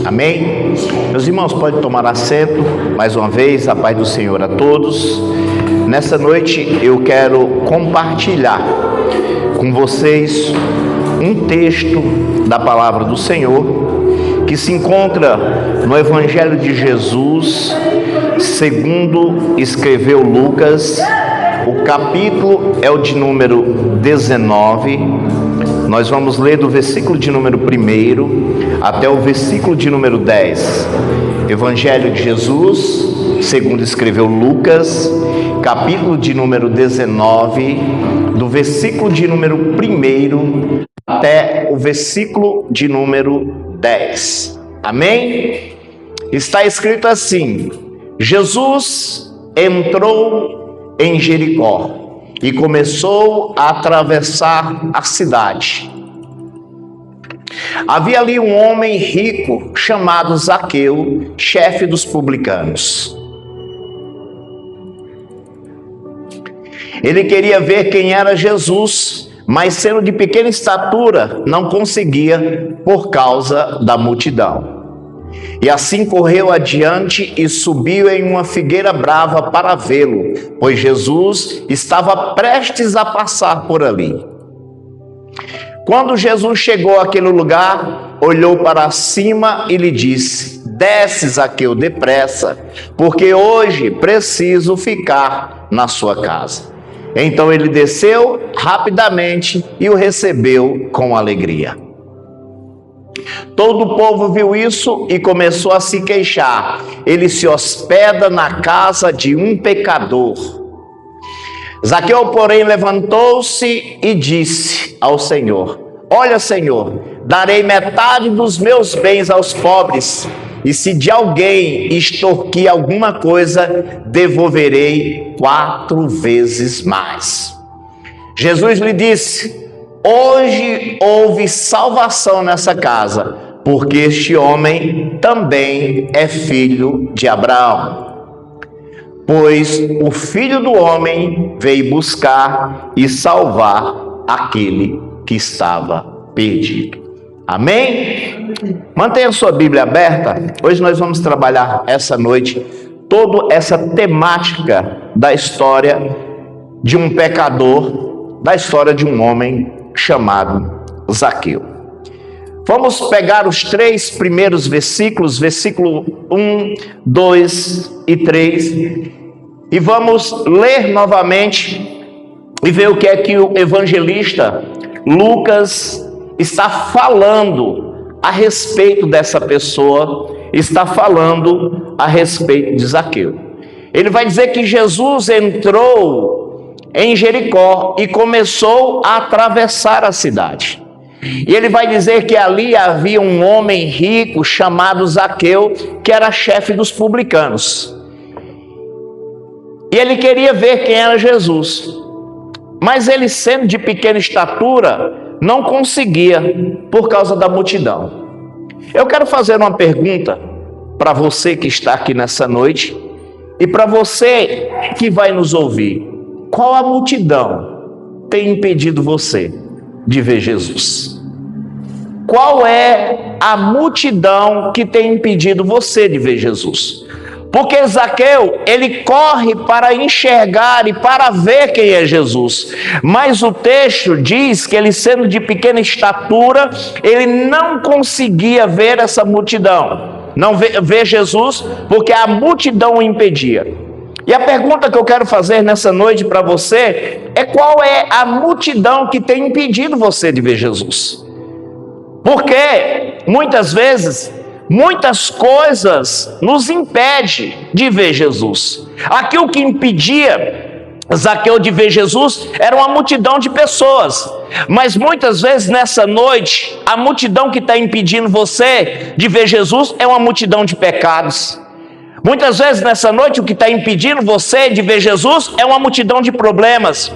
Amém? Meus irmãos, pode tomar assento. Mais uma vez, a paz do Senhor a todos. Nessa noite eu quero compartilhar com vocês um texto da palavra do Senhor que se encontra no Evangelho de Jesus, segundo escreveu Lucas. O capítulo é o de número 19. Nós vamos ler do versículo de número 1 até o versículo de número 10. Evangelho de Jesus, segundo escreveu Lucas, capítulo de número 19, do versículo de número 1 até o versículo de número 10. Amém? Está escrito assim: Jesus entrou em Jericó e começou a atravessar a cidade. Havia ali um homem rico chamado Zaqueu, chefe dos publicanos. Ele queria ver quem era Jesus, mas sendo de pequena estatura, não conseguia por causa da multidão. E assim correu adiante e subiu em uma figueira brava para vê-lo, pois Jesus estava prestes a passar por ali. Quando Jesus chegou àquele lugar, olhou para cima e lhe disse: desce, Zaqueu, depressa, porque hoje preciso ficar na sua casa. Então ele desceu rapidamente e o recebeu com alegria. Todo o povo viu isso e começou a se queixar. Ele se hospeda na casa de um pecador. Zaqueu, porém, levantou-se e disse ao Senhor: olha, Senhor, darei metade dos meus bens aos pobres, e se de alguém extorquir alguma coisa, devolverei 4 vezes mais. Jesus lhe disse: hoje houve salvação nessa casa, porque este homem também é filho de Abraão. Pois o Filho do Homem veio buscar e salvar aquele que estava perdido. Amém? Mantenha sua Bíblia aberta. Hoje nós vamos trabalhar essa noite toda essa temática da história de um pecador, da história de um homem chamado Zaqueu. Vamos pegar os 3 primeiros versículos, versículo 1, 2 e 3, e vamos ler novamente e ver o que é que o evangelista Lucas está falando a respeito dessa pessoa, está falando a respeito de Zaqueu. Ele vai dizer que Jesus entrou em Jericó e começou a atravessar a cidade. E ele vai dizer que ali havia um homem rico chamado Zaqueu, que era chefe dos publicanos. E ele queria ver quem era Jesus. Mas ele, sendo de pequena estatura, não conseguia por causa da multidão. Eu quero fazer uma pergunta para você que está aqui nessa noite e para você que vai nos ouvir. Qual a multidão tem impedido você de ver Jesus? Qual é a multidão que tem impedido você de ver Jesus? Porque Zaqueu, ele corre para enxergar e para ver quem é Jesus. Mas o texto diz que ele, sendo de pequena estatura, ele não conseguia ver essa multidão. Não ver Jesus, porque a multidão o impedia. E a pergunta que eu quero fazer nessa noite para você é: qual é a multidão que tem impedido você de ver Jesus? Porque muitas vezes, muitas coisas nos impedem de ver Jesus. Aquilo que impedia Zaqueu de ver Jesus era uma multidão de pessoas. Mas muitas vezes nessa noite, a multidão que está impedindo você de ver Jesus é uma multidão de pecados. Muitas vezes nessa noite o que está impedindo você de ver Jesus é uma multidão de problemas.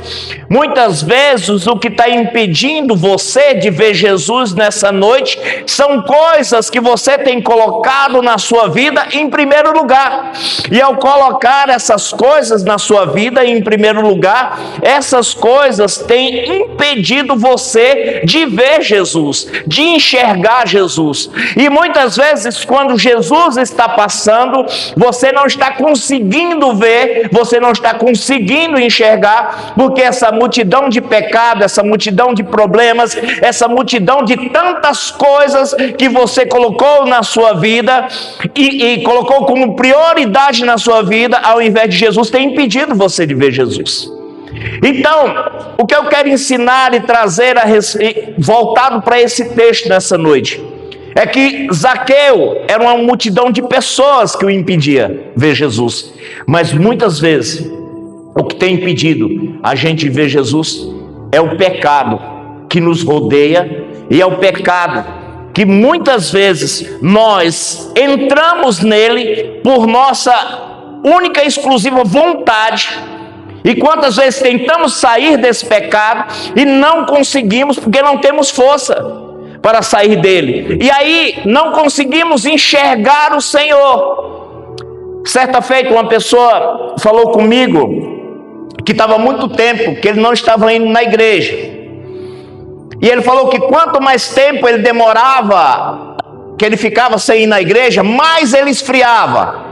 Muitas vezes o que está impedindo você de ver Jesus nessa noite são coisas que você tem colocado na sua vida em primeiro lugar. E ao colocar essas coisas na sua vida em primeiro lugar, essas coisas têm impedido você de ver Jesus, de enxergar Jesus. E muitas vezes quando Jesus está passando, você não está conseguindo ver, você não está conseguindo enxergar, porque essa multidão de pecado, essa multidão de problemas, essa multidão de tantas coisas que você colocou na sua vida e colocou como prioridade na sua vida, ao invés de Jesus, tem impedido você de ver Jesus. Então, o que eu quero ensinar e trazer voltado para esse texto nessa noite, é que Zaqueu era uma multidão de pessoas que o impedia ver Jesus. Mas muitas vezes, o que tem impedido a gente ver Jesus é o pecado que nos rodeia, e é o pecado que muitas vezes nós entramos nele por nossa única e exclusiva vontade. E quantas vezes tentamos sair desse pecado e não conseguimos, porque não temos força para sair dele, e aí não conseguimos enxergar o Senhor. Certa feita uma pessoa falou comigo que estava há muito tempo que ele não estava indo na igreja, e ele falou que quanto mais tempo ele demorava, que ele ficava sem ir na igreja, mais ele esfriava,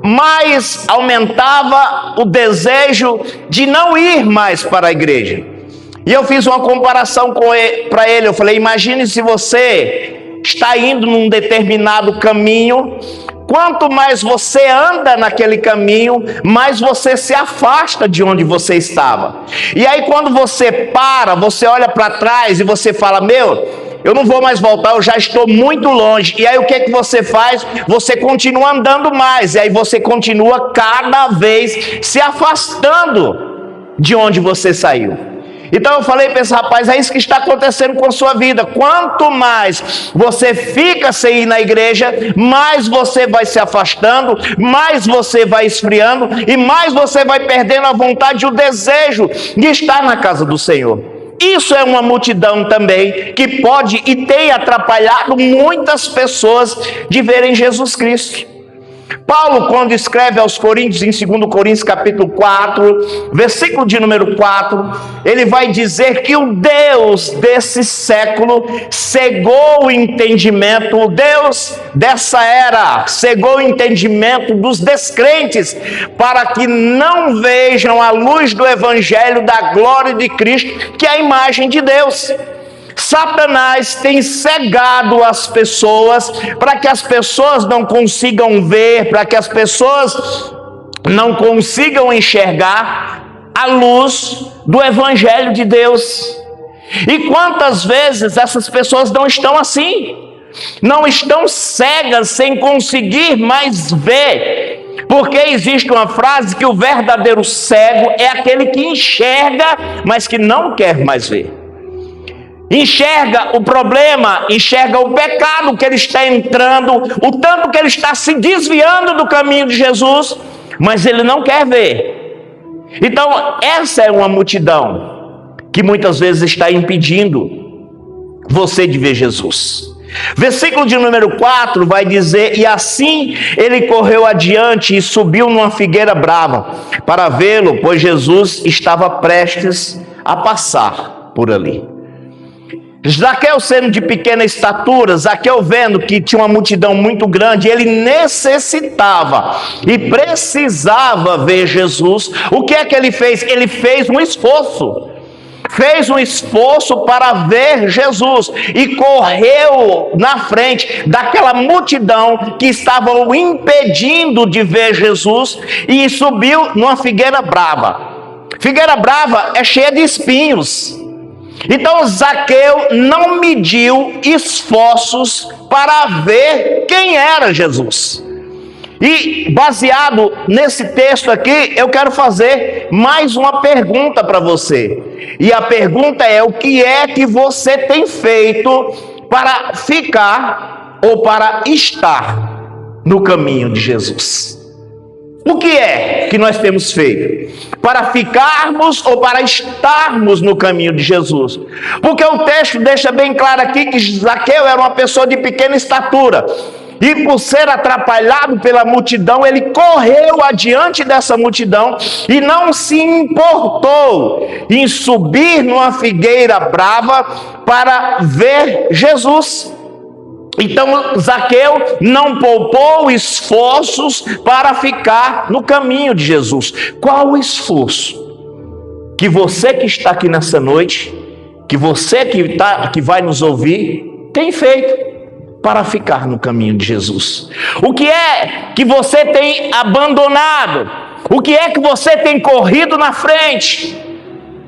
mais aumentava o desejo de não ir mais para a igreja. E eu fiz uma comparação para ele, eu falei, imagine se você está indo num determinado caminho, quanto mais você anda naquele caminho, mais você se afasta de onde você estava. E aí quando você para, você olha para trás e você fala, eu não vou mais voltar, eu já estou muito longe. E aí o que é que você faz? Você continua andando mais, e aí você continua cada vez se afastando de onde você saiu. Então eu falei para esse rapaz, é isso que está acontecendo com a sua vida. Quanto mais você fica sem ir na igreja, mais você vai se afastando, mais você vai esfriando, e mais você vai perdendo a vontade e o desejo de estar na casa do Senhor. Isso é uma multidão também que pode e tem atrapalhado muitas pessoas de verem Jesus Cristo. Paulo, quando escreve aos Coríntios, em 2 Coríntios capítulo 4, versículo de número 4, ele vai dizer que o Deus desse século cegou o entendimento, o Deus dessa era cegou o entendimento dos descrentes, para que não vejam a luz do evangelho da glória de Cristo, que é a imagem de Deus. Satanás tem cegado as pessoas, para que as pessoas não consigam ver, para que as pessoas não consigam enxergar a luz do evangelho de Deus. E quantas vezes essas pessoas não estão assim, não estão cegas, sem conseguir mais ver, porque existe uma frase que o verdadeiro cego é aquele que enxerga, mas que não quer mais ver. Enxerga o problema, enxerga o pecado que ele está entrando, o tanto que ele está se desviando do caminho de Jesus, mas ele não quer ver. Então essa é uma multidão que muitas vezes está impedindo você de ver Jesus. Versículo de número 4 vai dizer, e assim ele correu adiante e subiu numa figueira brava para vê-lo, pois Jesus estava prestes a passar por ali. Zaqueu, sendo de pequena estatura, Zaqueu vendo que tinha uma multidão muito grande, ele necessitava e precisava ver Jesus. O que é que ele fez? Ele fez um esforço. Fez um esforço para ver Jesus e correu na frente daquela multidão que estava o impedindo de ver Jesus e subiu numa figueira brava. Figueira brava é cheia de espinhos. Então Zaqueu não mediu esforços para ver quem era Jesus. E baseado nesse texto aqui, eu quero fazer mais uma pergunta para você. E a pergunta é: o que é que você tem feito para ficar ou para estar no caminho de Jesus? O que é que nós temos feito para ficarmos ou para estarmos no caminho de Jesus? Porque o texto deixa bem claro aqui que Zaqueu era uma pessoa de pequena estatura. E por ser atrapalhado pela multidão, ele correu adiante dessa multidão e não se importou em subir numa figueira brava para ver Jesus. Então Zaqueu não poupou esforços para ficar no caminho de Jesus. Qual o esforço que você que está aqui nessa noite, que você que vai nos ouvir, tem feito para ficar no caminho de Jesus? O que é que você tem abandonado? O que é que você tem corrido na frente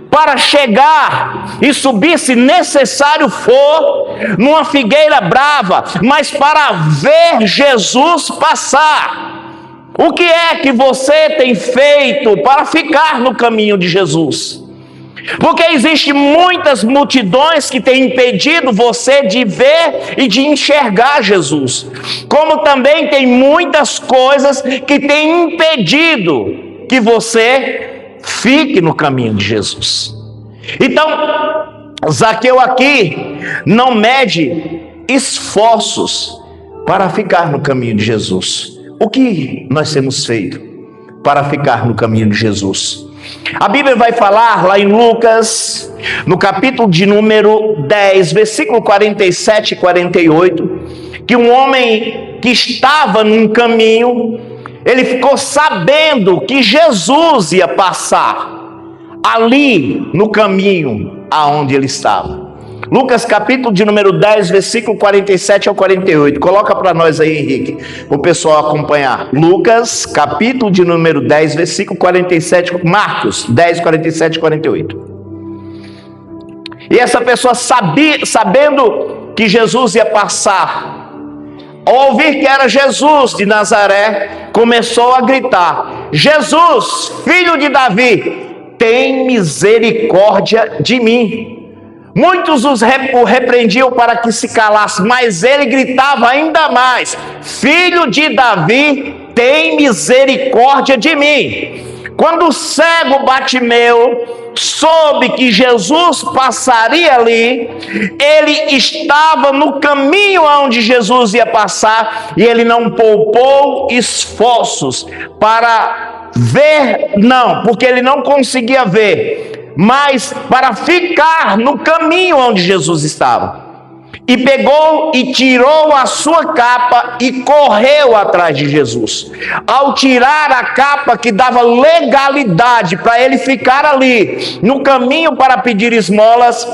para chegar e subir, se necessário for, numa figueira brava, mas para ver Jesus passar? O que é que você tem feito para ficar no caminho de Jesus? Porque existem muitas multidões que têm impedido você de ver e de enxergar Jesus, como também tem muitas coisas que têm impedido que você fique no caminho de Jesus. Então, Zaqueu aqui não mede esforços para ficar no caminho de Jesus. O que nós temos feito para ficar no caminho de Jesus? A Bíblia vai falar lá em Lucas, no capítulo de número 10, versículo 47 e 48, que um homem que estava num caminho, ele ficou sabendo que Jesus ia passar ali no caminho aonde ele estava. Lucas capítulo de número 10, versículo 47 ao 48. Coloca para nós aí, Henrique, para o pessoal acompanhar. Lucas capítulo de número 10, versículo 47. Marcos 10, 47 e 48. E essa pessoa sabendo que Jesus ia passar, ao ouvir que era Jesus de Nazaré, começou a gritar: Jesus, filho de Davi, tem misericórdia de mim. Muitos o repreendiam para que se calasse, mas ele gritava ainda mais: filho de Davi, tem misericórdia de mim. Quando o cego Bartimeu soube que Jesus passaria ali, ele estava no caminho aonde Jesus ia passar, e ele não poupou esforços para ver, não, porque ele não conseguia ver, mas para ficar no caminho onde Jesus estava. E pegou e tirou a sua capa e correu atrás de Jesus. Ao tirar a capa que dava legalidade para ele ficar ali no caminho para pedir esmolas,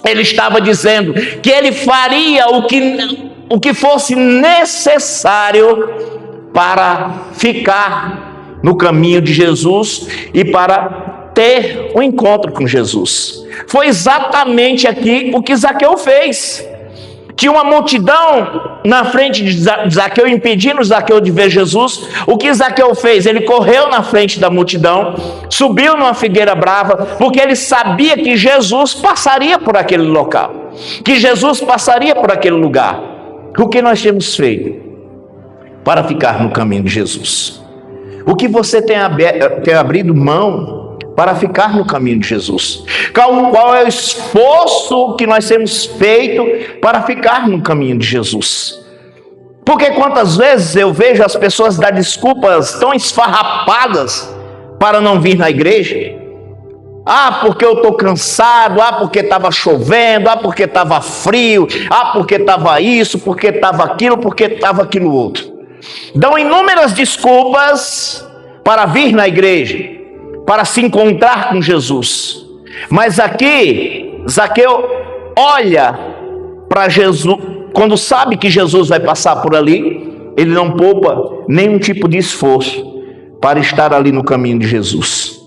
ele estava dizendo que ele faria o que fosse necessário para ficar no caminho de Jesus e para ter um encontro com Jesus. Foi exatamente aqui o que Zaqueu fez. Tinha uma multidão na frente de Zaqueu, impedindo Zaqueu de ver Jesus. O que Zaqueu fez? Ele correu na frente da multidão, subiu numa figueira brava, porque ele sabia que Jesus passaria por aquele local, que Jesus passaria por aquele lugar. O que nós temos feito para ficar no caminho de Jesus? O que você tem abrido mão para ficar no caminho de Jesus? Qual é o esforço que nós temos feito para ficar no caminho de Jesus? Porque quantas vezes eu vejo as pessoas dar desculpas tão esfarrapadas para não vir na igreja? Ah, porque eu estou cansado, ah, porque estava chovendo, ah, porque estava frio, ah, porque estava isso, porque estava aquilo, porque estava aquilo outro. Dão inúmeras desculpas para vir na igreja, para se encontrar com Jesus. Mas aqui, Zaqueu olha para Jesus, quando sabe que Jesus vai passar por ali, ele não poupa nenhum tipo de esforço para estar ali no caminho de Jesus.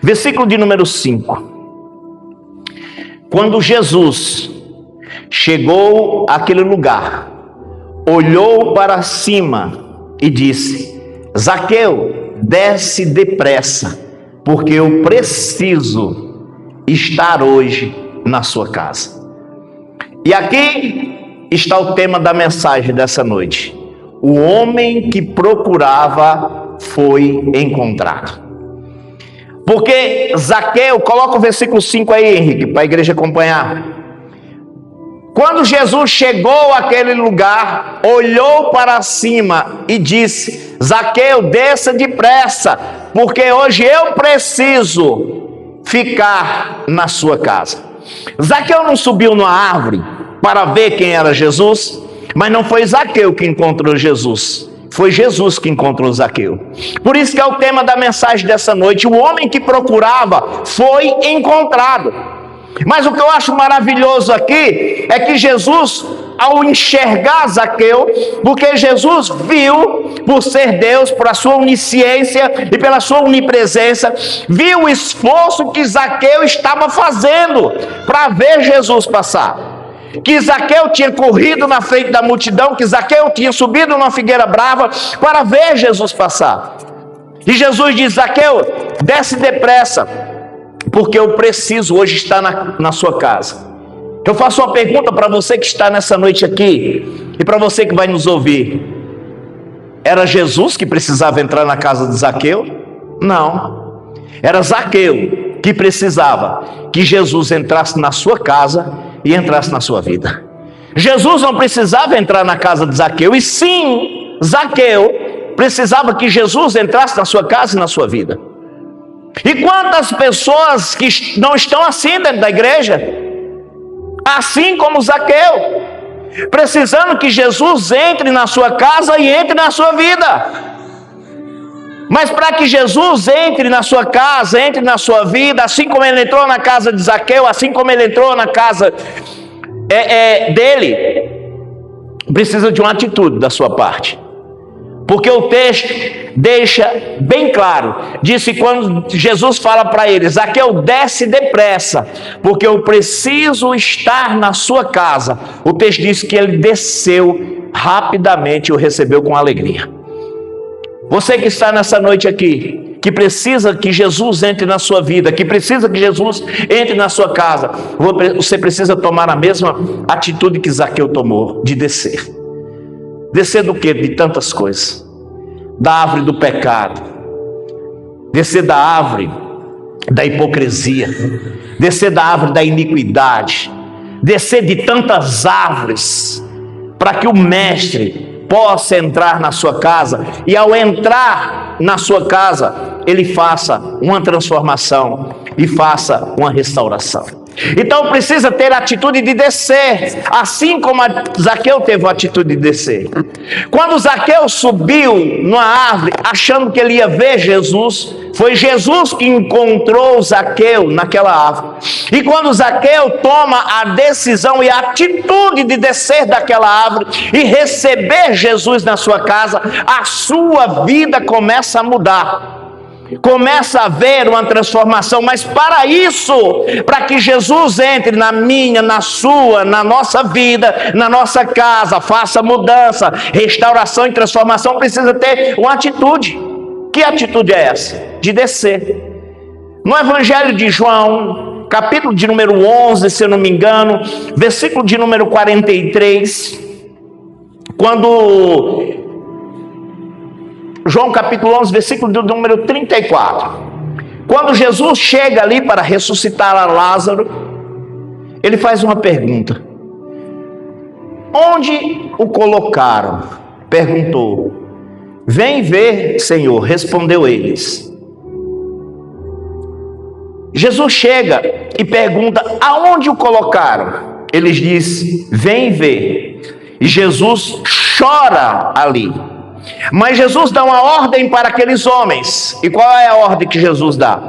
Versículo de número 5. Quando Jesus chegou àquele lugar, olhou para cima e disse: Zaqueu, desce depressa, porque eu preciso estar hoje na sua casa. E aqui está o tema da mensagem dessa noite: o homem que procurava foi encontrado. Porque Zaqueu, coloca o versículo 5 aí, Henrique, para a igreja acompanhar. Quando Jesus chegou àquele lugar, olhou para cima e disse: Zaqueu, desça depressa, porque hoje eu preciso ficar na sua casa. Zaqueu não subiu numa árvore para ver quem era Jesus, mas não foi Zaqueu que encontrou Jesus, foi Jesus que encontrou Zaqueu. Por isso que é o tema da mensagem dessa noite: o homem que procurava foi encontrado. Mas o que eu acho maravilhoso aqui é que Jesus, ao enxergar Zaqueu, porque Jesus viu, por ser Deus, por a sua onisciência e pela sua onipresença, viu o esforço que Zaqueu estava fazendo para ver Jesus passar. Que Zaqueu tinha corrido na frente da multidão, que Zaqueu tinha subido numa figueira brava para ver Jesus passar. E Jesus diz: Zaqueu, desce depressa, porque eu preciso hoje estar na sua casa. Eu faço uma pergunta para você que está nessa noite aqui, e para você que vai nos ouvir: era Jesus que precisava entrar na casa de Zaqueu? Não, era Zaqueu que precisava que Jesus entrasse na sua casa e entrasse na sua vida. Jesus não precisava entrar na casa de Zaqueu, e sim, Zaqueu precisava que Jesus entrasse na sua casa e na sua vida. E quantas pessoas que não estão assim dentro da igreja, assim como Zaqueu, precisando que Jesus entre na sua casa e entre na sua vida. Mas para que Jesus entre na sua casa, entre na sua vida, assim como ele entrou na casa de Zaqueu, assim como ele entrou na casa dele, precisa de uma atitude da sua parte. Porque o texto deixa bem claro, disse quando Jesus fala para ele: Zaqueu, desce depressa, porque eu preciso estar na sua casa. O texto diz que ele desceu rapidamente e o recebeu com alegria. Você que está nessa noite aqui, que precisa que Jesus entre na sua vida, que precisa que Jesus entre na sua casa, você precisa tomar a mesma atitude que Zaqueu tomou, de descer. Descer do quê? De tantas coisas. Da árvore do pecado. Descer da árvore da hipocrisia. Descer da árvore da iniquidade. Descer de tantas árvores, para que o mestre possa entrar na sua casa. E ao entrar na sua casa, ele faça uma transformação e faça uma restauração. Então precisa ter a atitude de descer, assim como Zaqueu teve a atitude de descer. Quando Zaqueu subiu numa árvore, achando que ele ia ver Jesus, foi Jesus que encontrou Zaqueu naquela árvore. E quando Zaqueu toma a decisão e a atitude de descer daquela árvore e receber Jesus na sua casa, a sua vida começa a mudar. Começa a haver uma transformação. Mas para isso, para que Jesus entre na minha, na sua, na nossa vida, na nossa casa, faça mudança, restauração e transformação, precisa ter uma atitude. Que atitude é essa? De descer. No Evangelho de João, capítulo de número 11, se eu não me engano, versículo de número 43, quando João capítulo 11, versículo do número 34. Quando Jesus chega ali para ressuscitar a Lázaro, ele faz uma pergunta: onde o colocaram? Perguntou. Vem ver, Senhor, respondeu eles. Jesus chega e pergunta: aonde o colocaram? Eles dizem: vem ver. E Jesus chora ali. Mas Jesus dá uma ordem para aqueles homens. E qual é a ordem que Jesus dá?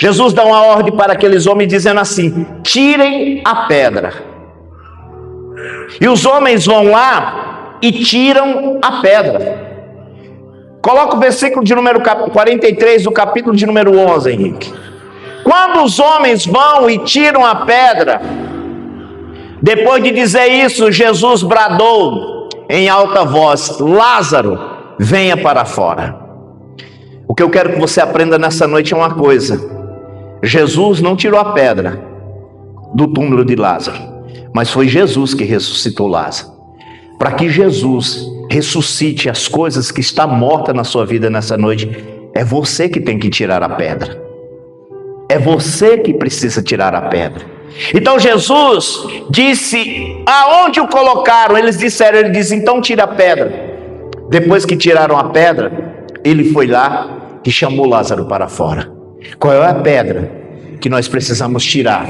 Jesus dá uma ordem para aqueles homens dizendo assim: tirem a pedra. E os homens vão lá e tiram a pedra. Coloca o versículo de número 43 do capítulo de número 11, Henrique. Quando os homens vão e tiram a pedra, depois de dizer isso, Jesus bradou em alta voz: Lázaro, venha para fora. O que eu quero que você aprenda nessa noite é uma coisa: Jesus não tirou a pedra do túmulo de Lázaro, mas foi Jesus que ressuscitou Lázaro, para que Jesus ressuscite as coisas que estão mortas na sua vida nessa noite, é você que tem que tirar a pedra. É você que precisa tirar a pedra. Então Jesus disse, aonde o colocaram? Ele disse, então tira a pedra. Depois que tiraram a pedra, ele foi lá e chamou Lázaro para fora. Qual é a pedra que nós precisamos tirar?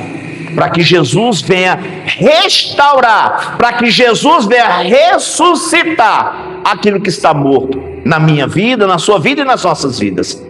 Para que Jesus venha restaurar, para que Jesus venha ressuscitar aquilo que está morto na minha vida, na sua vida e nas nossas vidas.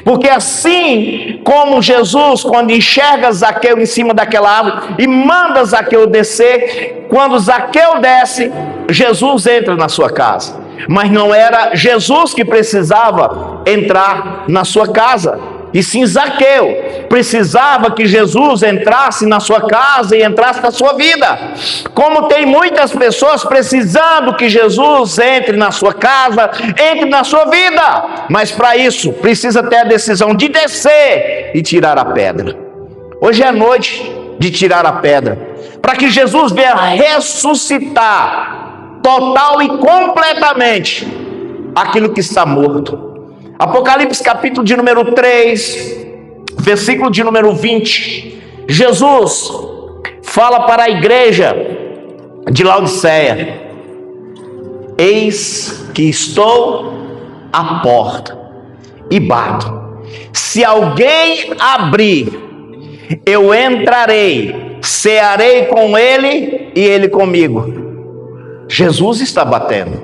Porque assim como Jesus, quando enxerga Zaqueu em cima daquela árvore e manda Zaqueu descer, quando Zaqueu desce, Jesus entra na sua casa. Mas não era Jesus que precisava entrar na sua casa, e sim Zaqueu. Precisava que Jesus entrasse na sua casa e entrasse na sua vida. Como tem muitas pessoas precisando que Jesus entre na sua casa, entre na sua vida, mas para isso precisa ter a decisão de descer e tirar a pedra. Hoje é a noite de tirar a pedra, para que Jesus venha ressuscitar total e completamente aquilo que está morto. Apocalipse capítulo de número 3, versículo de número 20, Jesus fala para a igreja de Laodiceia: eis que estou à porta e bato. Se alguém abrir, eu entrarei, cearei com ele e ele comigo. Jesus está batendo,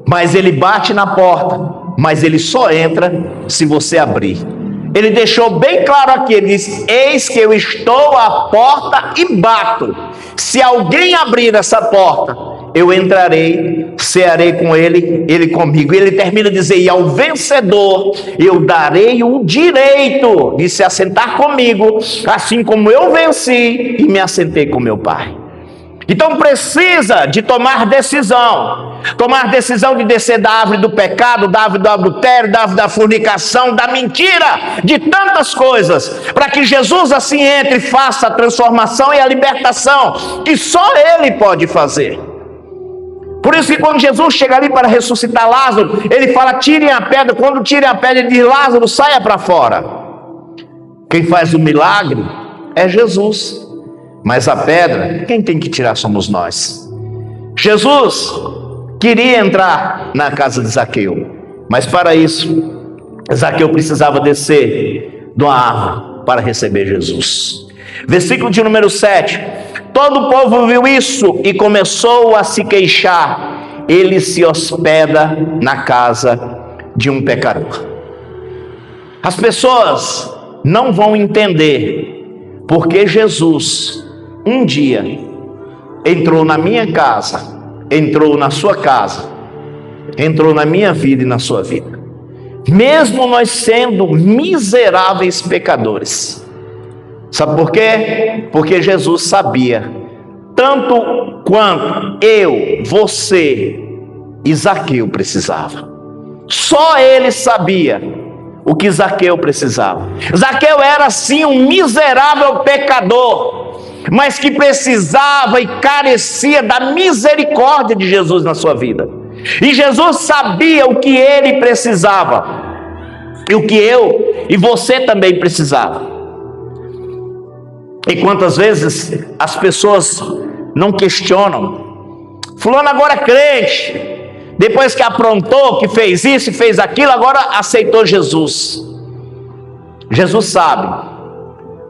mas ele bate na porta, mas ele só entra se você abrir. Ele deixou bem claro aqui, ele diz: eis que eu estou à porta e bato. Se alguém abrir essa porta, eu entrarei, cearei com ele, ele comigo. E ele termina de dizer: e ao vencedor eu darei o direito de se assentar comigo, assim como eu venci e me assentei com meu Pai. Então precisa de tomar decisão de descer da árvore do pecado, da árvore do adultério, da árvore da fornicação, da mentira, de tantas coisas, para que Jesus assim entre e faça a transformação e a libertação que só Ele pode fazer. Por isso que quando Jesus chega ali para ressuscitar Lázaro, Ele fala: tirem a pedra. Quando tirem a pedra, Ele diz: Lázaro, saia para fora. Quem faz o milagre é Jesus, mas a pedra, quem tem que tirar somos nós. Jesus queria entrar na casa de Zaqueu, mas para isso, Zaqueu precisava descer de uma árvore para receber Jesus. Versículo de número 7. Todo o povo viu isso e começou a se queixar. Ele se hospeda na casa de um pecador. As pessoas não vão entender porque Jesus um dia entrou na minha casa, entrou na sua casa, entrou na minha vida e na sua vida, mesmo nós sendo miseráveis pecadores. Sabe por quê? Porque Jesus sabia, tanto quanto eu, você e Zaqueu precisava. Só ele sabia o que Zaqueu precisava. Zaqueu era sim um miserável pecador, mas que precisava e carecia da misericórdia de Jesus na sua vida. E Jesus sabia o que ele precisava, e o que eu e você também precisava. E quantas vezes as pessoas não questionam: fulano agora é crente, depois que aprontou, que fez isso e fez aquilo, agora aceitou Jesus. Jesus sabe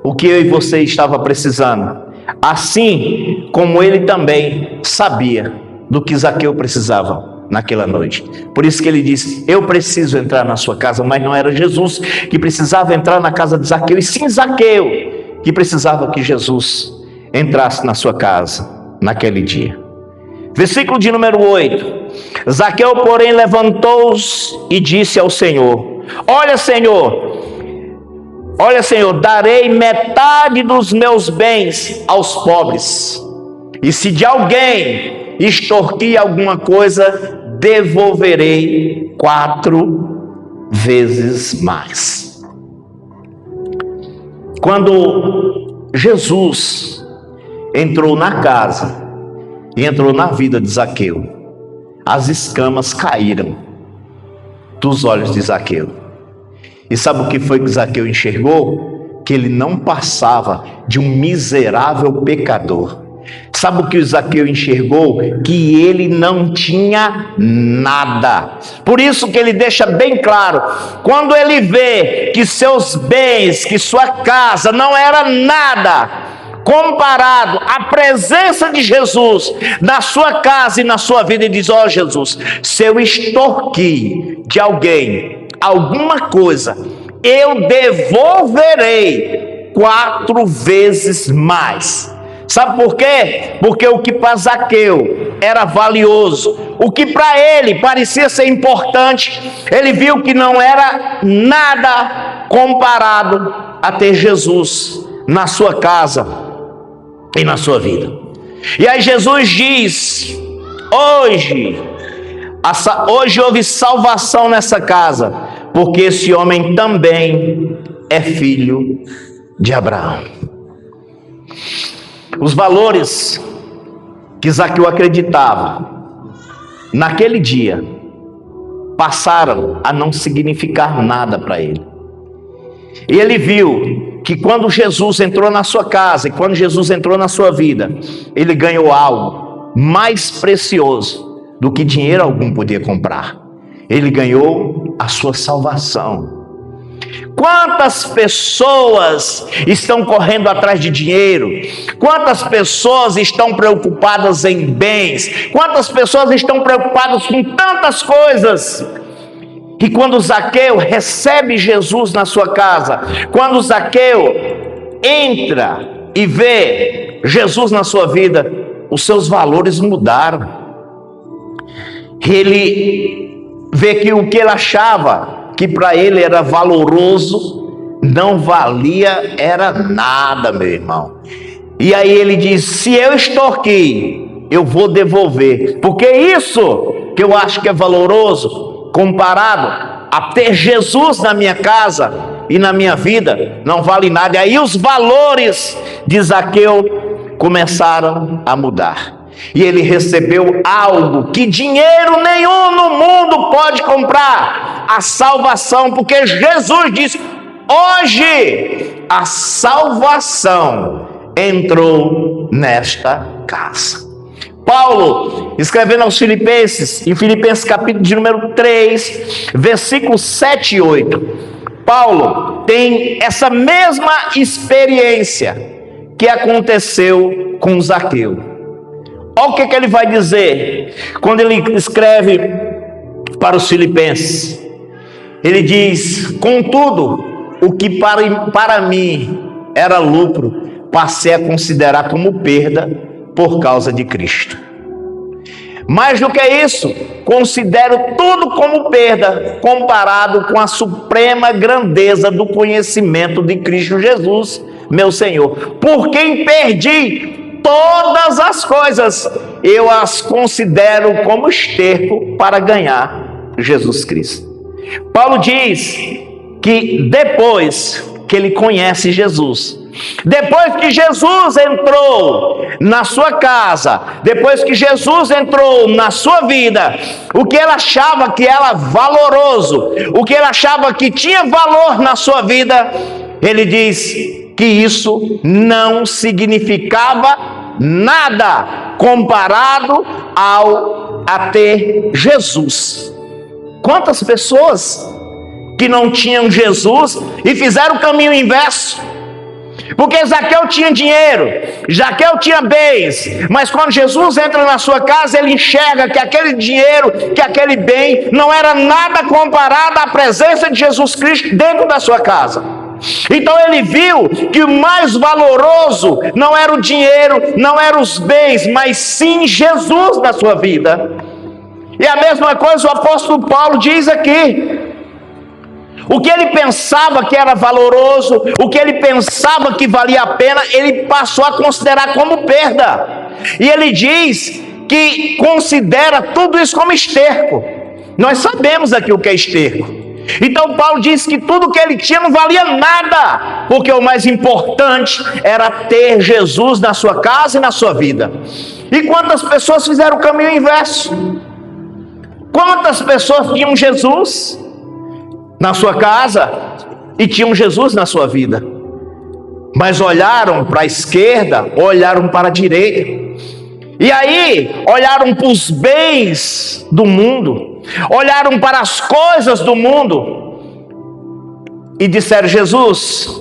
o que eu e você estava precisando, assim como ele também sabia do que Zaqueu precisava naquela noite. Por isso que ele disse: eu preciso entrar na sua casa. Mas não era Jesus que precisava entrar na casa de Zaqueu, e sim Zaqueu que precisava que Jesus entrasse na sua casa naquele dia. Versículo de número 8. Zaqueu, porém, levantou-se e disse ao Senhor: olha, Senhor, darei metade dos meus bens aos pobres, e se de alguém extorquir alguma coisa, devolverei 4 vezes mais. Quando Jesus entrou na casa e entrou na vida de Zaqueu, as escamas caíram dos olhos de Zaqueu. E sabe o que foi que Zaqueu enxergou? Que ele não passava de um miserável pecador. Sabe o que o Zaqueu enxergou? Que ele não tinha nada. Por isso que ele deixa bem claro, quando ele vê que seus bens, que sua casa não era nada comparado à presença de Jesus na sua casa e na sua vida, ele diz: ó Jesus, se eu extorquir de alguém alguma coisa, eu devolverei 4 vezes mais. Sabe por quê? Porque o que para Zaqueu era valioso, o que para ele parecia ser importante, ele viu que não era nada comparado a ter Jesus na sua casa e na sua vida. E aí Jesus diz: hoje houve salvação nessa casa, porque esse homem também é filho de Abraão. Os valores que Zaqueu acreditava naquele dia passaram a não significar nada para ele. E ele viu que quando Jesus entrou na sua casa e quando Jesus entrou na sua vida, ele ganhou algo mais precioso do que dinheiro algum podia comprar. Ele ganhou a sua salvação. Quantas pessoas estão correndo atrás de dinheiro? Quantas pessoas estão preocupadas em bens? Quantas pessoas estão preocupadas com tantas coisas? E quando Zaqueu recebe Jesus na sua casa, quando Zaqueu entra e vê Jesus na sua vida, os seus valores mudaram. Ele vê que o que ele achava que para ele era valoroso, não valia, era nada, meu irmão. E aí ele diz: se eu extorquir, eu vou devolver, porque isso que eu acho que é valoroso, comparado a ter Jesus na minha casa e na minha vida, não vale nada. E aí os valores de Zaqueu começaram a mudar. E ele recebeu algo que dinheiro nenhum no mundo pode comprar: a salvação, porque Jesus disse: hoje a salvação entrou nesta casa. Paulo, escrevendo aos Filipenses, em Filipenses capítulo de número 3, versículos 7 e 8, Paulo tem essa mesma experiência que aconteceu com Zaqueu. Olha o que ele vai dizer quando ele escreve para os Filipenses. Ele diz: contudo, o que para mim era lucro, passei a considerar como perda por causa de Cristo. Mais do que isso, considero tudo como perda comparado com a suprema grandeza do conhecimento de Cristo Jesus, meu Senhor, por quem perdi todas as coisas, eu as considero como esterco para ganhar Jesus Cristo. Paulo diz que depois que ele conhece Jesus, depois que Jesus entrou na sua casa, depois que Jesus entrou na sua vida, o que ele achava que era valoroso, o que ele achava que tinha valor na sua vida, ele diz que isso não significava nada comparado a ter Jesus. Quantas pessoas que não tinham Jesus e fizeram o caminho inverso? Porque Zaqueu tinha dinheiro, Zaqueu tinha bens, mas quando Jesus entra na sua casa, ele enxerga que aquele dinheiro, que aquele bem não era nada comparado à presença de Jesus Cristo dentro da sua casa. Então ele viu que o mais valoroso não era o dinheiro, não eram os bens, mas sim Jesus na sua vida. E a mesma coisa o apóstolo Paulo diz aqui. O que ele pensava que era valoroso, o que ele pensava que valia a pena, ele passou a considerar como perda. E ele diz que considera tudo isso como esterco. Nós sabemos aqui o que é esterco. Então Paulo diz que tudo que ele tinha não valia nada, porque o mais importante era ter Jesus na sua casa e na sua vida. E quantas pessoas fizeram o caminho inverso? Quantas pessoas tinham Jesus na sua casa e tinham Jesus na sua vida, mas olharam para a esquerda, olharam para a direita, e aí olharam para os bens do mundo, olharam para as coisas do mundo e disseram: Jesus,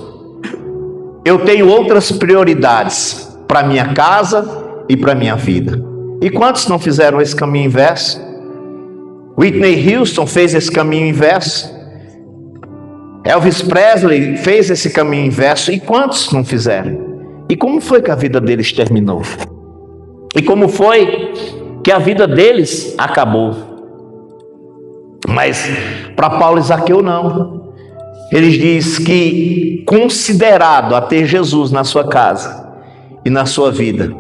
eu tenho outras prioridades para minha casa e para minha vida. E quantos não fizeram esse caminho inverso? Whitney Houston fez esse caminho inverso. Elvis Presley fez esse caminho inverso. E quantos não fizeram? E como foi que a vida deles terminou? E como foi que a vida deles acabou? Mas para Paulo e Zaqueu não. Ele diz que, considerado a ter Jesus na sua casa e na sua vida,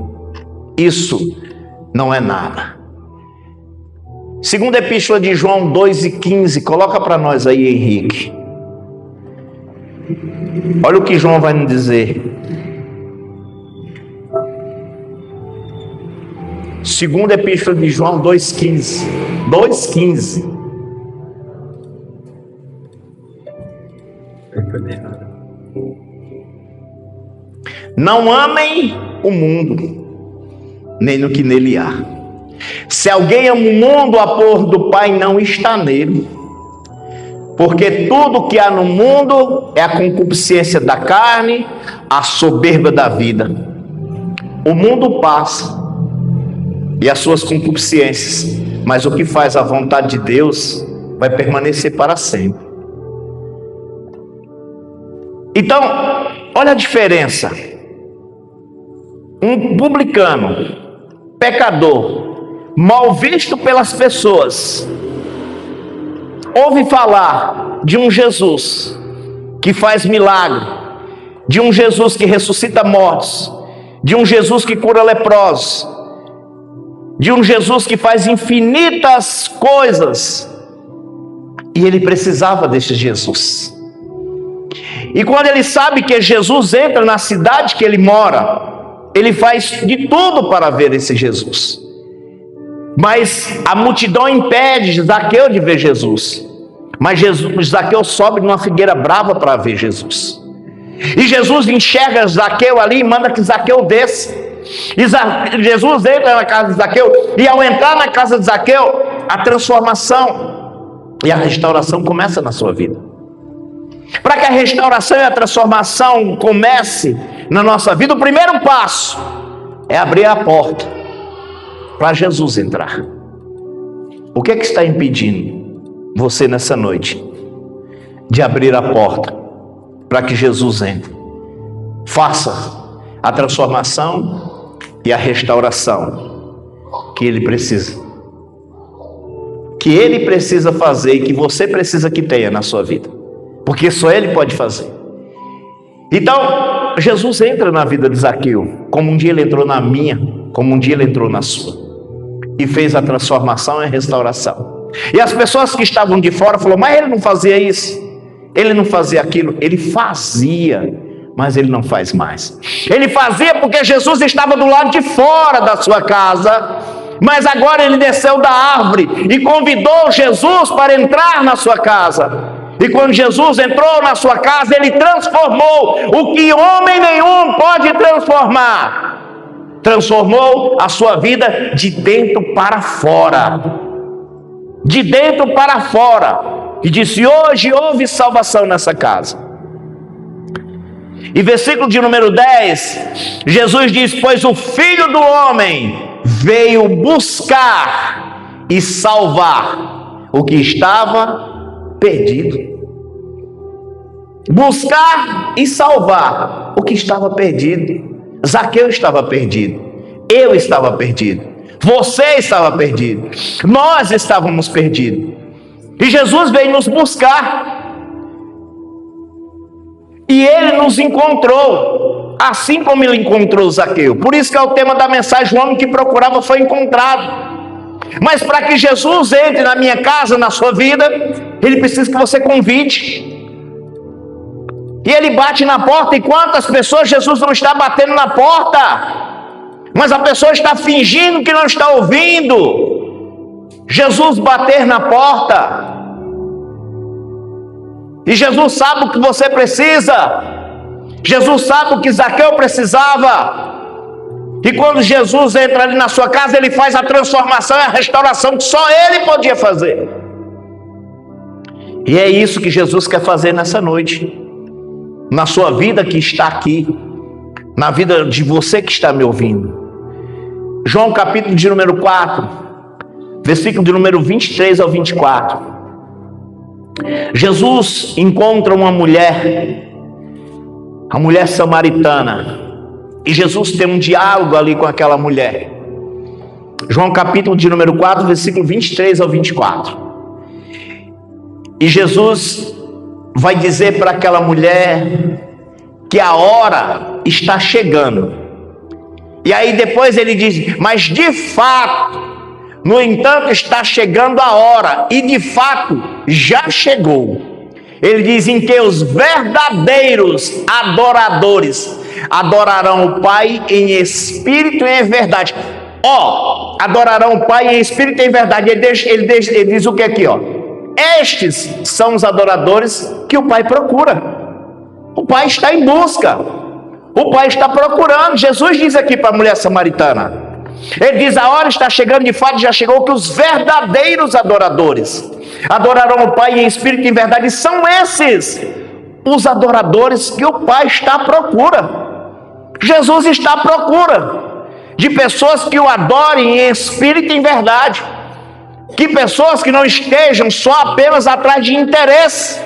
isso não é nada. Segunda Epístola de João 2:15, coloca para nós aí, Henrique. Olha o que João vai nos dizer. Segunda Epístola de João 2:15. 2:15. Não amem o mundo, nem no que nele há. Se alguém ama o mundo, o amor do Pai não está nele. Porque tudo que há no mundo é a concupiscência da carne, a soberba da vida. O mundo passa e as suas concupiscências, mas o que faz a vontade de Deus vai permanecer para sempre. Então, olha a diferença. Um publicano, pecador, mal visto pelas pessoas, ouve falar de um Jesus que faz milagre, de um Jesus que ressuscita mortos, de um Jesus que cura leprosos, de um Jesus que faz infinitas coisas, e ele precisava desse Jesus. E quando ele sabe que Jesus entra na cidade que ele mora, ele faz de tudo para ver esse Jesus. Mas a multidão impede Zaqueu de ver Jesus. Mas Zaqueu sobe numa figueira brava para ver Jesus. E Jesus enxerga Zaqueu ali e manda que Zaqueu desça. E Jesus entra na casa de Zaqueu. E ao entrar na casa de Zaqueu, a transformação e a restauração começa na sua vida. Para que a restauração e a transformação comece na nossa vida, o primeiro passo é abrir a porta para Jesus entrar. O que é que está impedindo você nessa noite de abrir a porta para que Jesus entre? Faça a transformação e a restauração que Ele precisa. Que Ele precisa fazer e que você precisa que tenha na sua vida. Porque só Ele pode fazer. Então, Jesus entra na vida de Zaqueu, como um dia Ele entrou na minha, como um dia Ele entrou na sua. E fez a transformação e a restauração. E as pessoas que estavam de fora falaram: mas Ele não fazia isso, Ele não fazia aquilo. Ele fazia, mas Ele não faz mais. Ele fazia porque Jesus estava do lado de fora da sua casa, mas agora Ele desceu da árvore e convidou Jesus para entrar na sua casa. E quando Jesus entrou na sua casa, Ele transformou o que homem nenhum pode transformar. Transformou a sua vida de dentro para fora. De dentro para fora. E disse: hoje houve salvação nessa casa. E versículo de número 10, Jesus diz: pois o Filho do Homem veio buscar e salvar o que estava perdido. Buscar e salvar o que estava perdido. Zaqueu estava perdido, eu estava perdido, você estava perdido, nós estávamos perdidos, e Jesus veio nos buscar, e Ele nos encontrou, assim como Ele encontrou Zaqueu. Por isso que é o tema da mensagem: o homem que procurava foi encontrado. Mas para que Jesus entre na minha casa, na sua vida, Ele precisa que você convide. E Ele bate na porta. E quantas pessoas Jesus não está batendo na porta, mas a pessoa está fingindo que não está ouvindo. Jesus bater na porta. E Jesus sabe o que você precisa. Jesus sabe o que Zaqueu precisava. E quando Jesus entra ali na sua casa, ele faz a transformação e a restauração que só ele podia fazer. E é isso que Jesus quer fazer nessa noite. Na sua vida que está aqui. Na vida de você que está me ouvindo. João capítulo de número 4, versículo de número 23 ao 24. Jesus encontra uma mulher, a mulher samaritana. E Jesus tem um diálogo ali com aquela mulher. João capítulo de número 4, versículo 23 ao 24. E Jesus vai dizer para aquela mulher que a hora está chegando. E aí depois ele diz, mas de fato, no entanto está chegando a hora, e de fato já chegou. Ele diz em que os verdadeiros adoradores adorarão o Pai em espírito e em verdade. Adorarão o Pai em espírito e em verdade. Ele diz o que aqui, estes são os adoradores que o Pai procura. O Pai está em busca. O Pai está procurando. Jesus diz aqui para a mulher samaritana. Ele diz, a hora está chegando, de fato já chegou, que os verdadeiros adoradores adorarão o Pai em espírito e em verdade. E são esses os adoradores que o Pai está à procura. Jesus está à procura de pessoas que o adorem em espírito e em verdade. Que pessoas que não estejam só apenas atrás de interesse.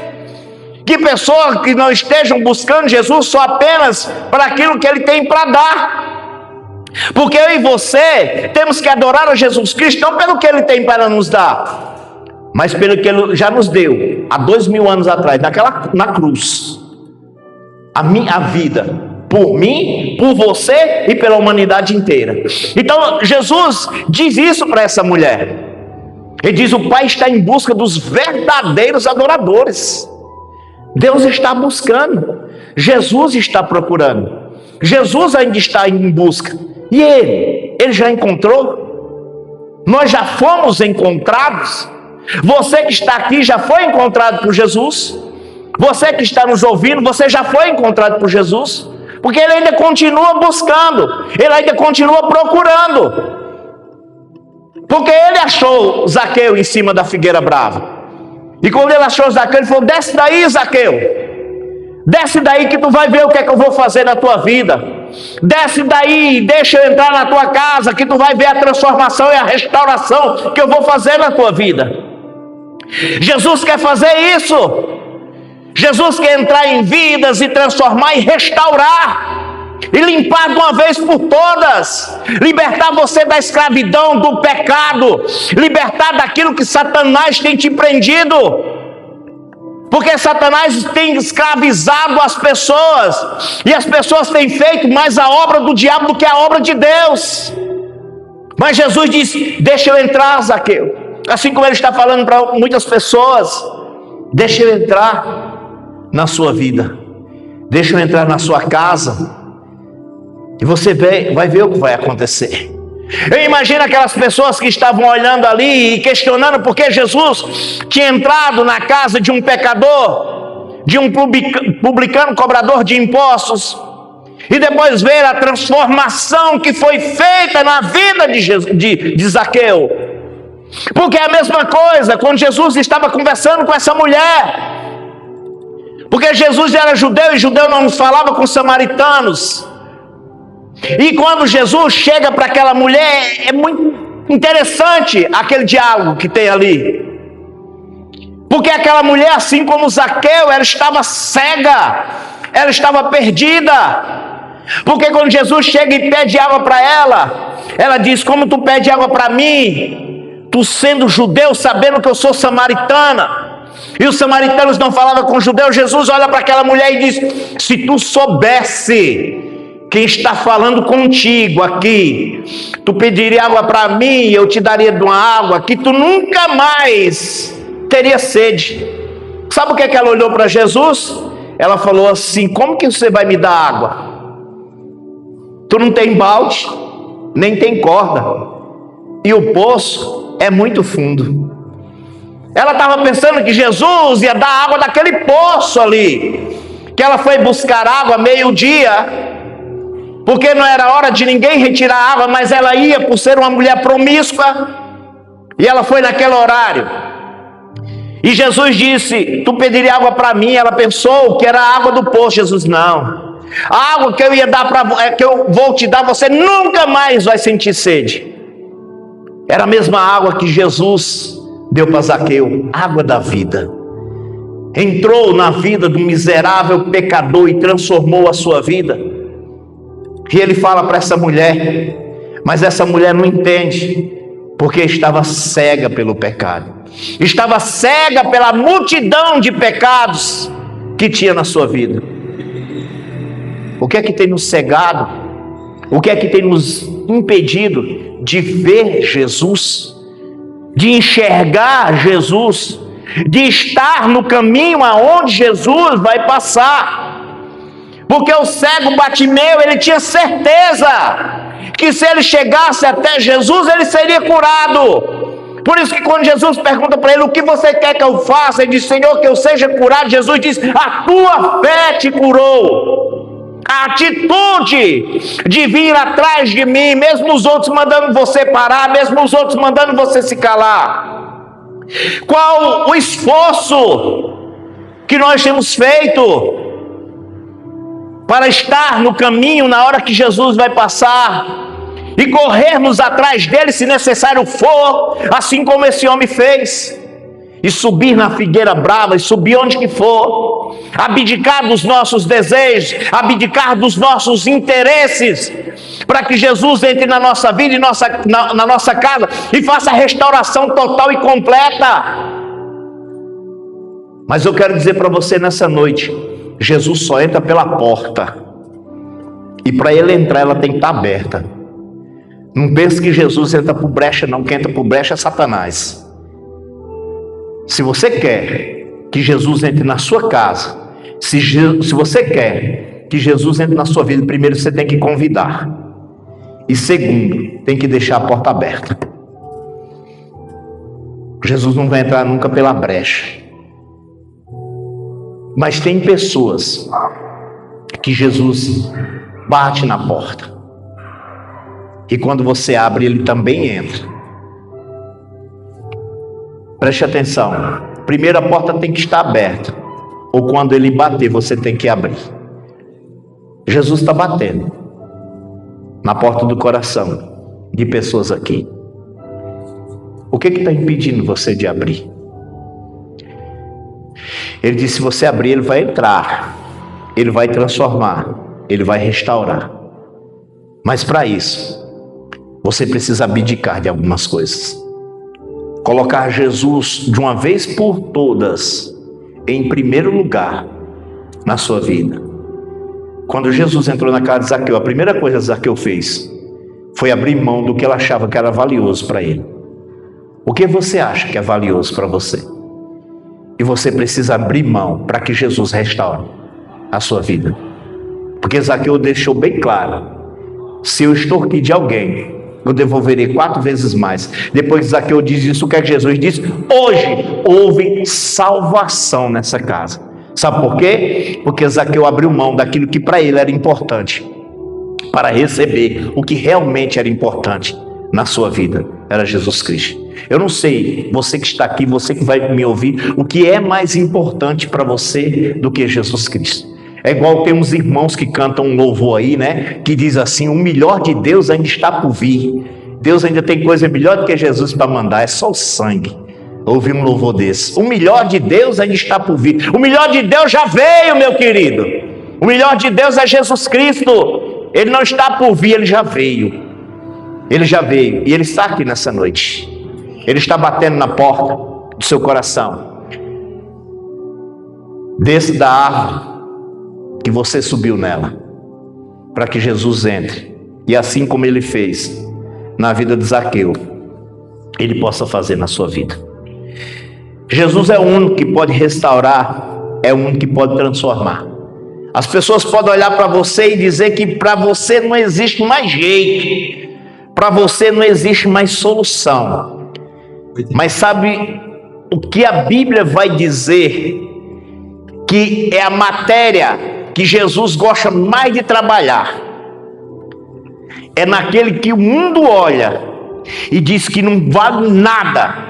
Que pessoas que não estejam buscando Jesus só apenas para aquilo que Ele tem para dar. Porque eu e você temos que adorar a Jesus Cristo não pelo que Ele tem para nos dar, mas pelo que Ele já nos deu há 2000 anos atrás, na cruz. A vida por mim, por você e pela humanidade inteira. Então Jesus diz isso para essa mulher. Ele diz, o Pai está em busca dos verdadeiros adoradores. Deus está buscando. Jesus está procurando. Jesus ainda está em busca. E ele já encontrou? Nós já fomos encontrados? Você que está aqui já foi encontrado por Jesus? Você que está nos ouvindo, você já foi encontrado por Jesus? Porque Ele ainda continua buscando, Ele ainda continua procurando. Porque Ele achou Zaqueu em cima da figueira brava. E quando Ele achou Zaqueu, Ele falou, desce daí, Zaqueu. Desce daí que tu vai ver o que é que eu vou fazer na tua vida. Desce daí e deixa eu entrar na tua casa, que tu vai ver a transformação e a restauração que eu vou fazer na tua vida. Jesus quer fazer isso. Jesus quer entrar em vidas e transformar e restaurar. E limpar de uma vez por todas. Libertar você da escravidão, do pecado. Libertar daquilo que Satanás tem te prendido. Porque Satanás tem escravizado as pessoas. E as pessoas têm feito mais a obra do diabo do que a obra de Deus. Mas Jesus disse, deixa eu entrar, Zaqueu. Assim como Ele está falando para muitas pessoas. Deixa eu entrar na sua vida. Deixa eu entrar na sua casa. E você vai ver o que vai acontecer. Eu imagino aquelas pessoas que estavam olhando ali e questionando por que Jesus tinha entrado na casa de um pecador, de um publicano cobrador de impostos, e depois ver a transformação que foi feita na vida de Zaqueu. Porque é a mesma coisa quando Jesus estava conversando com essa mulher. Porque Jesus era judeu e judeu não falava com samaritanos. E quando Jesus chega para aquela mulher, é muito interessante aquele diálogo que tem ali. Porque aquela mulher, assim como Zaqueu, ela estava cega, ela estava perdida. Porque quando Jesus chega e pede água para ela diz, como tu pede água para mim? Tu sendo judeu, sabendo que eu sou samaritana. E os samaritanos não falavam com os judeus. Jesus olha para aquela mulher e diz, se tu soubesse quem está falando contigo aqui, tu pediria água para mim, eu te daria de uma água que tu nunca mais teria sede. Sabe o que é que ela olhou para Jesus? Ela falou assim, como que você vai me dar água? Tu não tem balde, nem tem corda, e o poço é muito fundo. Ela estava pensando que Jesus ia dar água daquele poço ali, que ela foi buscar água meio-dia, porque não era hora de ninguém retirar água, mas ela ia por ser uma mulher promíscua, e ela foi naquele horário. E Jesus disse: tu pediria água para mim? Ela pensou que era a água do poço. Jesus: não, a água que eu ia dar que eu vou te dar, você nunca mais vai sentir sede. Era a mesma água que Jesus deu para Zaqueu, água da vida. Entrou na vida do miserável pecador e transformou a sua vida. E ele fala para essa mulher, mas essa mulher não entende, porque estava cega pelo pecado, estava cega pela multidão de pecados que tinha na sua vida. O que é que tem nos cegado? O que é que tem nos impedido de ver Jesus, de enxergar Jesus, de estar no caminho aonde Jesus vai passar? Porque o cego Bartimeu, ele tinha certeza que se ele chegasse até Jesus, ele seria curado. Por isso que quando Jesus pergunta para ele: o que você quer que eu faça? Ele diz: Senhor, que eu seja curado. Jesus diz: a tua fé te curou. A atitude de vir atrás de mim, mesmo os outros mandando você parar, mesmo os outros mandando você se calar. Qual o esforço que nós temos feito para estar no caminho na hora que Jesus vai passar e corrermos atrás dele se necessário for, assim como esse homem fez, e subir na figueira brava, e subir onde que for, abdicar dos nossos desejos, abdicar dos nossos interesses, para que Jesus entre na nossa vida e na nossa casa e faça a restauração total e completa. Mas eu quero dizer para você nessa noite: Jesus só entra pela porta, e para ele entrar, ela tem que estar aberta. Não pense que Jesus entra por brecha, não. Quem entra por brecha é Satanás. Se você quer que Jesus entre na sua casa, se você quer que Jesus entre na sua vida, primeiro você tem que convidar, e segundo, tem que deixar a porta aberta. Jesus não vai entrar nunca pela brecha. Mas tem pessoas que Jesus bate na porta, e quando você abre, ele também entra. Preste atenção: primeiro a porta tem que estar aberta, ou quando ele bater, você tem que abrir. Jesus está batendo na porta do coração de pessoas aqui. O que está impedindo você de abrir? Ele disse: se você abrir, ele vai entrar, ele vai transformar, ele vai restaurar. Mas para isso, você precisa abdicar de algumas coisas. Colocar Jesus de uma vez por todas em primeiro lugar na sua vida. Quando Jesus entrou na casa de Zaqueu, a primeira coisa que Zaqueu fez foi abrir mão do que ela achava que era valioso para ele. O que você acha que é valioso para você? E você precisa abrir mão para que Jesus restaure a sua vida. Porque Zaqueu deixou bem claro: se eu extorquir de alguém, eu devolverei 4 vezes mais. Depois que Zaqueu diz isso, o que é que Jesus disse? Hoje houve salvação nessa casa. Sabe por quê? Porque Zaqueu abriu mão daquilo que para ele era importante, para receber o que realmente era importante na sua vida. Era Jesus Cristo. Eu não sei, você que está aqui, você que vai me ouvir, o que é mais importante para você do que Jesus Cristo. É igual tem uns irmãos que cantam um louvor aí, né? Que diz assim: o melhor de Deus ainda está por vir. Deus ainda tem coisa melhor do que Jesus para mandar, é só o sangue. Ouvir um louvor desse: o melhor de Deus ainda está por vir. O melhor de Deus já veio, meu querido. O melhor de Deus é Jesus Cristo. Ele não está por vir, ele já veio. Ele já veio e ele está aqui nessa noite. Ele está batendo na porta do seu coração. Desça da árvore que você subiu nela, para que Jesus entre, e assim como ele fez na vida de Zaqueu, ele possa fazer na sua vida. Jesus é o único que pode restaurar, é o único que pode transformar. As pessoas podem olhar para você e dizer que para você não existe mais jeito, para você não existe mais solução. Mas sabe o que a Bíblia vai dizer que é a matéria que Jesus gosta mais de trabalhar? É naquele que o mundo olha e diz que não vale nada.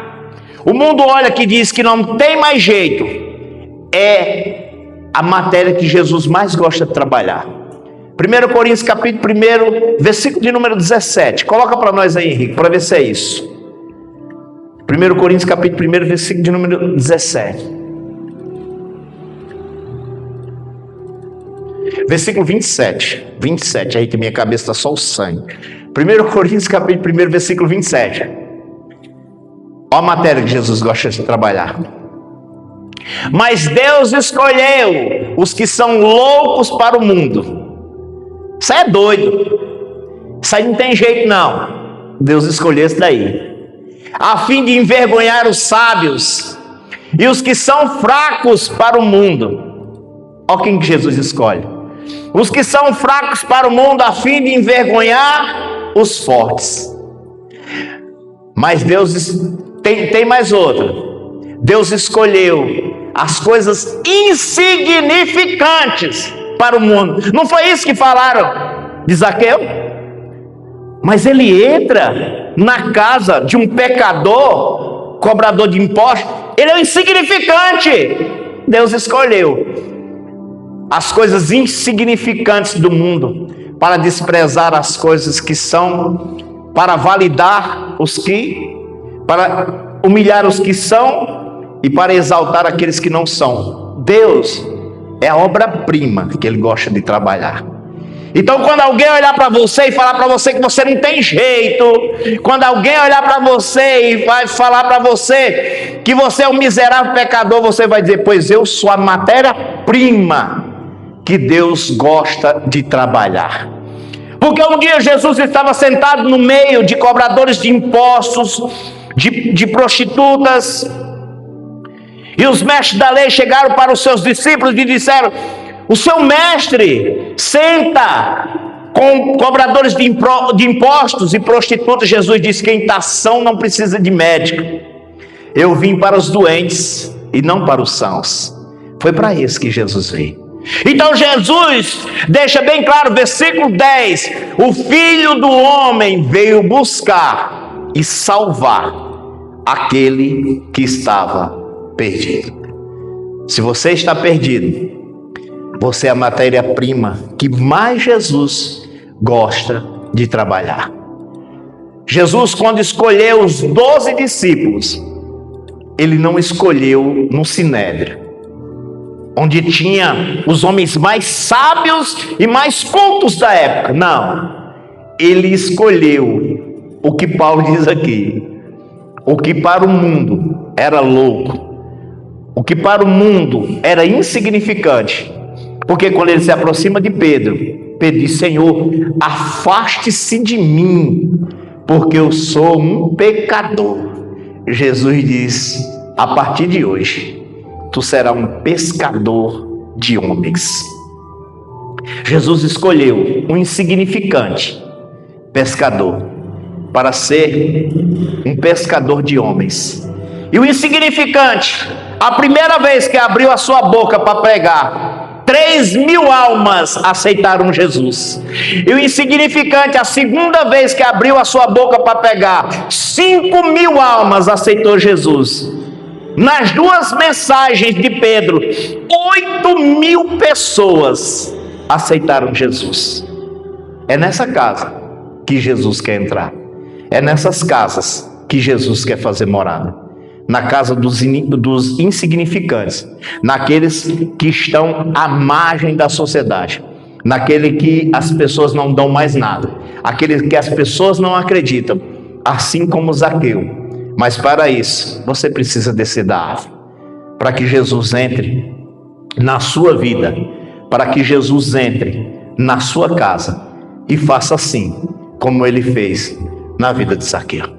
O mundo olha que diz que não tem mais jeito. É a matéria que Jesus mais gosta de trabalhar. 1 Coríntios capítulo 1, versículo de número 17. Coloca para nós aí, Henrique, para ver se é isso. 1 Coríntios capítulo 1, versículo de número 17. Versículo 27. 27, aí que minha cabeça está só o sangue. 1 Coríntios capítulo 1, versículo 27. Olha a matéria que Jesus gosta de trabalhar. Mas Deus escolheu os que são loucos para o mundo. Isso aí é doido. Isso aí não tem jeito não. Deus escolheu isso daí, a fim de envergonhar os sábios e os que são fracos para o mundo. Olha quem que Jesus escolhe: os que são fracos para o mundo, a fim de envergonhar os fortes. Mas Deus tem mais outro. Deus escolheu as coisas insignificantes para o mundo. Não foi isso que falaram de Zaqueu? Mas ele entra na casa de um pecador, cobrador de impostos. Ele é um insignificante. Deus escolheu as coisas insignificantes do mundo para desprezar as coisas que são, para validar os que, para humilhar os que são e para exaltar aqueles que não são. Deus é a obra-prima que Ele gosta de trabalhar. Então, quando alguém olhar para você e falar para você que você não tem jeito, quando alguém olhar para você e vai falar para você que você é um miserável pecador, você vai dizer: pois eu sou a matéria-prima que Deus gosta de trabalhar. Porque um dia Jesus estava sentado no meio de cobradores de impostos, de prostitutas, e os mestres da lei chegaram para os seus discípulos e disseram: o seu mestre senta com cobradores de impostos e prostitutas. Jesus disse: quem está são não precisa de médico. Eu vim para os doentes e não para os sãos. Foi para isso que Jesus veio. Então Jesus deixa bem claro, versículo 10: o Filho do Homem veio buscar e salvar aquele que estava perdido. Se você está perdido, você é a matéria-prima que mais Jesus gosta de trabalhar. Jesus, quando escolheu os 12 discípulos, Ele não escolheu no Sinédrio, onde tinha os homens mais sábios e mais cultos da época. Não, Ele escolheu o que Paulo diz aqui: o que para o mundo era louco, o que para o mundo era insignificante. Porque quando ele se aproxima de Pedro, Pedro diz: Senhor, afaste-se de mim, porque eu sou um pecador. Jesus diz: a partir de hoje, tu serás um pescador de homens. Jesus escolheu um insignificante pescador para ser um pescador de homens. E o insignificante, a primeira vez que abriu a sua boca para pregar, 3.000 almas aceitaram Jesus. E o insignificante, a segunda vez que abriu a sua boca para pregar, 5.000 almas aceitou Jesus. Nas duas mensagens de Pedro, 8.000 pessoas aceitaram Jesus. É nessa casa que Jesus quer entrar. É nessas casas que Jesus quer fazer morada. Na casa dos insignificantes, naqueles que estão à margem da sociedade, naquele que as pessoas não dão mais nada, aquele que as pessoas não acreditam, assim como Zaqueu. Mas para isso, você precisa descer da árvore, para que Jesus entre na sua vida, para que Jesus entre na sua casa e faça assim como ele fez na vida de Zaqueu.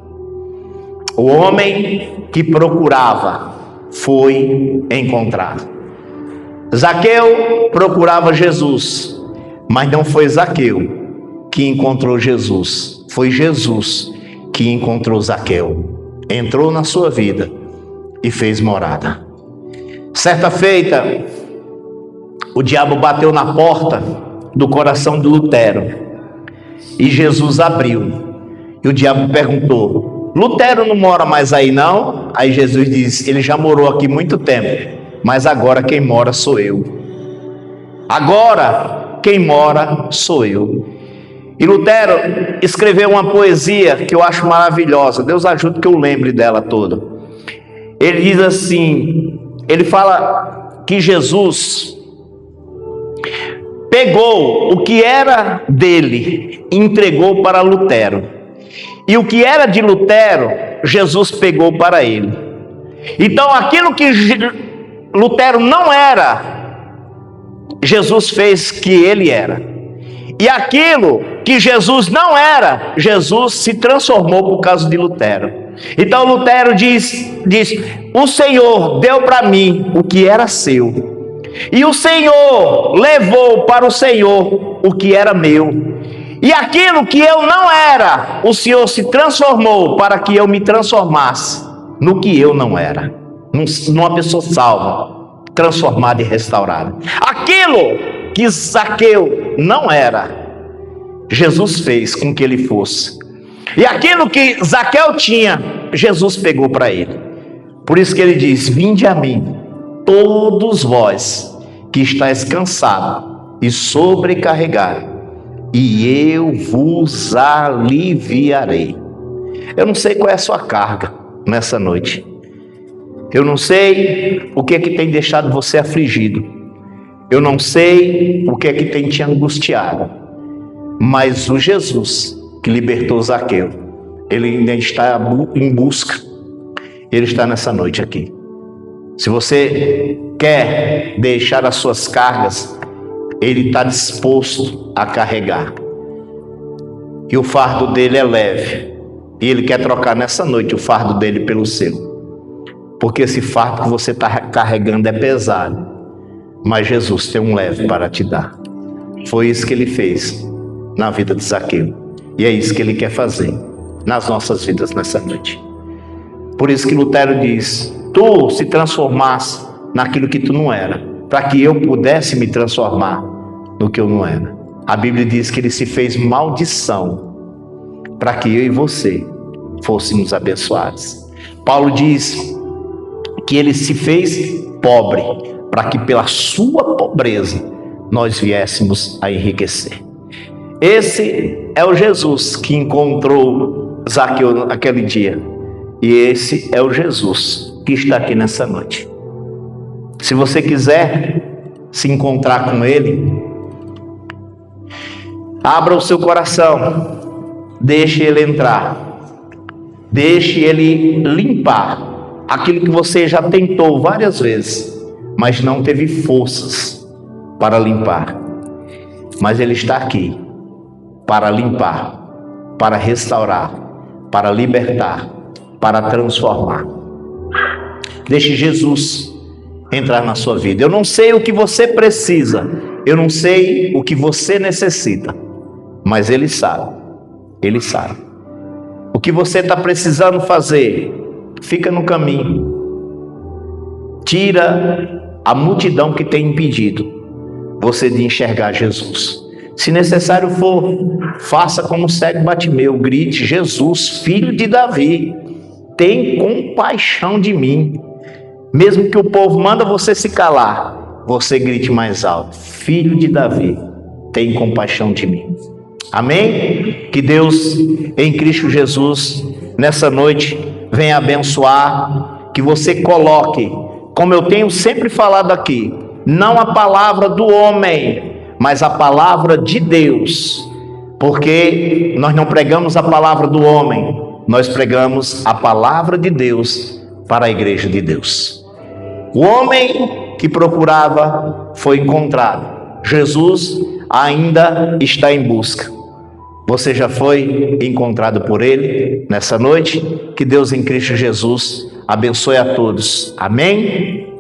O homem que procurava foi encontrado. Zaqueu procurava Jesus, mas não foi Zaqueu que encontrou Jesus, foi Jesus que encontrou Zaqueu. entrou na sua vida e fez morada. Certa feita, o diabo bateu na porta do coração de Lutero e Jesus abriu. E o diabo perguntou: Lutero não mora mais aí não? Aí Jesus disse: ele já morou aqui muito tempo, mas agora quem mora sou eu. Agora quem mora sou eu. E Lutero escreveu uma poesia que eu acho maravilhosa. Deus ajude que eu lembre dela toda. Ele diz assim, ele fala que Jesus pegou o que era dele e entregou para Lutero. E o que era de Lutero, Jesus pegou para ele. Então aquilo que Lutero não era, Jesus fez que ele era. E aquilo que Jesus não era, Jesus se transformou por causa de Lutero. Então Lutero diz: o Senhor deu para mim o que era seu, e o Senhor levou para o Senhor o que era meu. E aquilo que eu não era, o Senhor se transformou para que eu me transformasse no que eu não era, numa pessoa salva, transformada e restaurada. Aquilo que Zaqueu não era, Jesus fez com que ele fosse. E aquilo que Zaqueu tinha, Jesus pegou para ele. Por isso que ele diz: vinde a mim, todos vós que estáis cansados e sobrecarregados, e eu vos aliviarei. Eu não sei qual é a sua carga nessa noite. Eu não sei o que é que tem deixado você afligido. Eu não sei o que é que tem te angustiado. Mas o Jesus que libertou Zaqueu, ele ainda está em busca. Ele está nessa noite aqui. Se você quer deixar as suas cargas, ele está disposto a carregar. E o fardo dele é leve. E ele quer trocar nessa noite o fardo dele pelo seu. Porque esse fardo que você está carregando é pesado. Mas Jesus tem um leve para te dar. Foi isso que ele fez na vida de Zaqueu. E é isso que ele quer fazer nas nossas vidas nessa noite. Por isso que Lutero diz: tu se transformasse naquilo que tu não era, para que eu pudesse me transformar no que eu não era. A Bíblia diz que ele se fez maldição para que eu e você fôssemos abençoados. Paulo diz que ele se fez pobre para que pela sua pobreza nós viéssemos a enriquecer. Esse é o Jesus que encontrou Zaqueu naquele dia. E esse é o Jesus que está aqui nessa noite. Se você quiser se encontrar com ele, abra o seu coração, deixe ele entrar, deixe ele limpar aquilo que você já tentou várias vezes, mas não teve forças para limpar. Mas ele está aqui para limpar, para restaurar, para libertar, para transformar. Deixe Jesus entrar na sua vida. Eu não sei o que você precisa, eu não sei o que você necessita, mas Ele sabe. Ele sabe. O que você está precisando fazer, fica no caminho. Tira a multidão que tem impedido você de enxergar Jesus. Se necessário for, faça como o cego Bartimeu, grite: Jesus, filho de Davi, tem compaixão de mim. Mesmo que o povo manda você se calar, você grite mais alto: filho de Davi, tem compaixão de mim. Amém? Que Deus em Cristo Jesus nessa noite venha abençoar, que você coloque, como eu tenho sempre falado aqui, não a palavra do homem, mas a palavra de Deus, porque nós não pregamos a palavra do homem, nós pregamos a palavra de Deus para a igreja de Deus. O homem que procurava foi encontrado. Jesus ainda está em busca. Você já foi encontrado por Ele nessa noite? Que Deus em Cristo Jesus abençoe a todos. Amém?